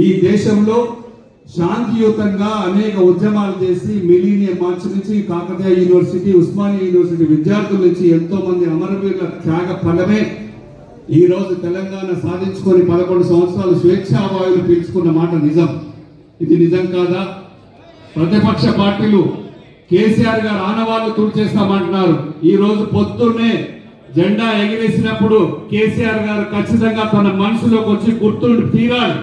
ఈ దేశంలో శాంతియుతంగా అనేక ఉద్యమాలు చేసి మిలీనియం మార్చ్ నుంచి కాకతీయ యూనివర్సిటీ, ఉస్మానియా యూనివర్సిటీ విద్యార్థుల నుంచి ఎంతో మంది అమరవీరుల త్యాగ ఫలమే ఈ రోజు తెలంగాణ సాధించుకొని 11 సంవత్సరాలు స్వేచ్ఛావాయువులు పీల్చుకున్న మాట నిజం. ఇది నిజం కాదా? ప్రతిపక్ష పార్టీలు కేసీఆర్ గారు ఆనవాళ్లు తుడిచేస్తామంటున్నారు. ఈ రోజు పొద్దున్నే జెండా ఎగిరేసినప్పుడు కేసీఆర్ గారు ఖచ్చితంగా తన మనసులోకి వచ్చి గుర్తుండి తీరాలి.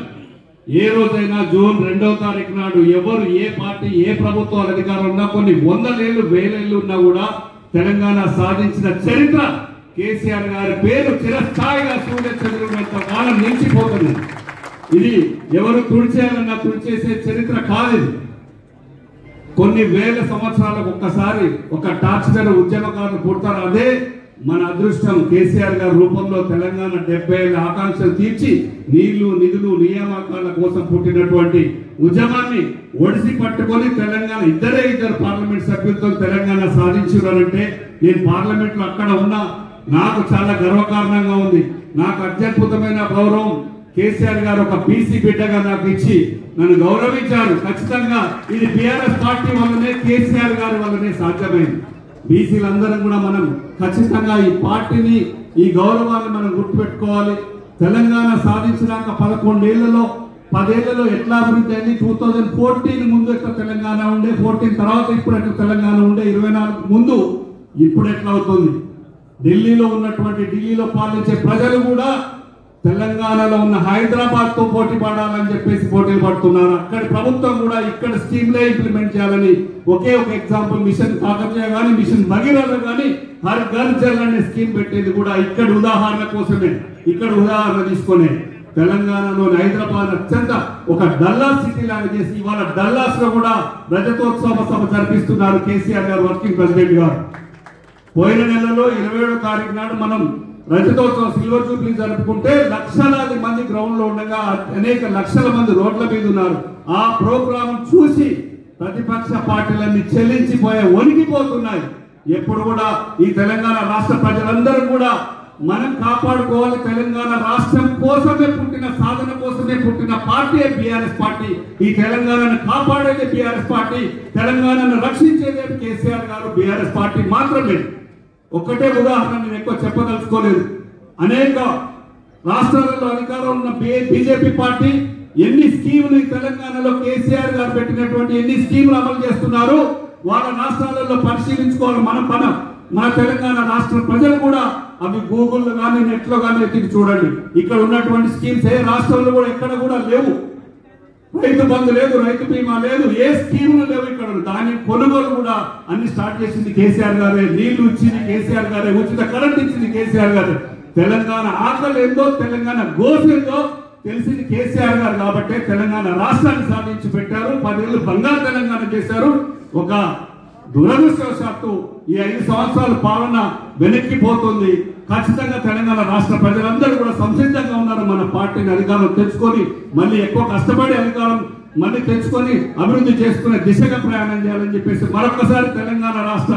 ఏ రోజైనా జూన్ 2వ తారీఖు నాడు ఎవరు ఏ పార్టీ ఏ ప్రభుత్వాల అధికారం ఉన్నా కొన్ని 100 వేలేళ్లు ఉన్నా కూడా తెలంగాణ సాధించిన చరిత్ర కేసీఆర్ గారి పేరు చిరస్థాయిగా సూర్య చంద్రుడంత కాలం నిలిచిపోతుంది. ఇది ఎవరు తుడిచేయాలన్నా తుడిచేసే చరిత్ర కాదు. కొన్ని వేల సంవత్సరాలకు ఒక్కసారి ఒక టార్చర్ ఉద్యమకారులు పుడతారు. అదే మన అదృష్టం. కేసీఆర్ గారి రూపంలో తెలంగాణ 70 ఏళ్ల ఆకాంక్షలు తీర్చి నీళ్లు నిధులు నియామకాల కోసం పుట్టినటువంటి ఉద్యమాన్ని ఒడిసి పట్టుకొని తెలంగాణ ఇద్దరు పార్లమెంట్ సభ్యులతో తెలంగాణ సాధించారంటే నేను పార్లమెంట్ లో అక్కడ ఉన్నా నాకు చాలా గర్వకారణంగా ఉంది. నాకు అత్యద్భుతమైన గౌరవం కేసీఆర్ గారు ఒక బీసీ బిడ్డగా నాకు ఇచ్చి నన్ను గౌరవించారు. ఖచ్చితంగా ఇది బీఆర్ఎస్ పార్టీ వల్లనే, కేసీఆర్ గారి వల్లనే సాధ్యమైంది. బీసీలందరం కూడా మనం ఖచ్చితంగా ఈ పార్టీని, ఈ గౌరవాన్ని మనం గుర్తుపెట్టుకోవాలి. తెలంగాణ సాధించినాక 11 ఏళ్లలో 10 ఏళ్లలో ఎట్లా అభివృద్ధి అయింది? 2014 ముందు ఎట్లా తెలంగాణ ఉండే, 14 తర్వాత ఇప్పుడు ఎట్లా తెలంగాణ ఉండే, 24 ముందు ఇప్పుడు ఎట్లా అవుతుంది? ఢిల్లీలో పాలించే ప్రజలు కూడా తెలంగాణలో ఉన్న హైదరాబాద్ తో పోటీ పడాలని చెప్పేసి పోటీలు పడుతున్నారు. అక్కడి ప్రభుత్వం కూడా ఇక్కడ స్కీమ్లే ఇంప్లిమెంట్ చేయాలని ఒకే ఒక ఎగ్జాంపుల్ మిషన్ కాకతీయ కానీ, మిషన్ భగీరథ కానీ, హర్ ఘర్ జల్ అనే స్కీమ్ పెట్టేది కూడా ఇక్కడ ఉదాహరణ కోసమే. ఇక్కడ ఉదాహరణ తీసుకునే తెలంగాణలోని హైదరాబాద్ అత్యంత ఒక డల్లాస్ సిటీ లాగా చేసి ఇవాళ డల్లాస్ లో కూడా రజతోత్సవ సభ జరిపిస్తున్నారు కేసీఆర్ గారు, వర్కింగ్ ప్రెసిడెంట్ గారు. పోయిన నెలలో 27వ తారీఖు నాడు మనం రజతోత్సవ సిల్వర్ జూబ్లీ జరుపుకుంటే లక్షలాది మంది గ్రౌండ్ లో ఉండగా అనేక లక్షల మంది రోడ్ల మీద ఉన్నారు. ఆ ప్రోగ్రాం చూసి ప్రతిపక్ష పార్టీలన్నీ చెల్లించిపోయే వణికిపోతున్నాయి. ఎప్పుడు కూడా ఈ తెలంగాణ రాష్ట్ర ప్రజలందరూ కూడా మనం కాపాడుకోవాలి. తెలంగాణ రాష్ట్రం కోసమే పుట్టిన, సాధన కోసమే పుట్టిన పార్టీ బీఆర్ఎస్ పార్టీ. ఈ తెలంగాణను కాపాడేది బీఆర్ఎస్ పార్టీ, తెలంగాణను రక్షించేది కేసీఆర్ గారు, బీఆర్ఎస్ పార్టీ మాత్రమే. ఒక్కటే ఉదాహరణ నేను ఎక్కువ చెప్పదలుచుకోలేదు. అనేక రాష్ట్రాలలో అధికారం ఉన్న బీజేపీ పార్టీ ఎన్ని స్కీములు తెలంగాణలో కేసీఆర్ గారు పెట్టినటువంటి ఎన్ని స్కీములు అమలు చేస్తున్నారు వాళ్ళ రాష్ట్రాలలో పరిశీలించుకోవాలి. మన తెలంగాణ రాష్ట్ర ప్రజలు కూడా అవి గూగుల్లో కానీ నెట్లో కానీ ఎత్తి చూడండి. ఇక్కడ ఉన్నటువంటి స్కీమ్స్ ఏ రాష్ట్రంలో కూడా ఎక్కడ కూడా లేవు. రైతు బంధు లేదు, రైతు బీమా లేదు, ఏ స్కీములు లేవు ఇక్కడ. దాని కొనుగోలు కూడా అన్ని స్టార్ట్ చేసింది కేసీఆర్ గారే. నీళ్లు ఇచ్చింది కేసీఆర్ గారే, ఉచిత కరెంట్ ఇచ్చింది కేసీఆర్ గారే. తెలంగాణ ఆకలి ఏందో, తెలంగాణ గోసు ఏందో తెలిసింది కేసీఆర్ గారు కాబట్టి తెలంగాణ రాష్ట్రాన్ని సాధించి పెట్టారు. 10 ఏళ్ళు బంగారు తెలంగాణ చేశారు. ఒక దురదృష్టవశాత్తు ఈ 5 సంవత్సరాల పాలన వెనక్కిపోతుంది. ఖచ్చితంగా తెలంగాణ రాష్ట్ర ప్రజలందరూ కూడా సంసిద్ధంగా ఉన్నారు. మన పార్టీని అధికారం తెచ్చుకొని మళ్ళీ ఎక్కువ కష్టపడి అధికారం మళ్ళీ తెచ్చుకొని అభివృద్ధి చేసుకునే దిశగా ప్రయాణం చేయాలని చెప్పేసి మరొకసారి తెలంగాణ రాష్ట్ర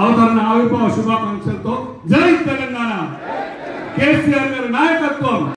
అవతరణ ఆవిర్భావ శుభాకాంక్షలతో జై తెలంగాణ, కేసీఆర్ గారి నాయకత్వం.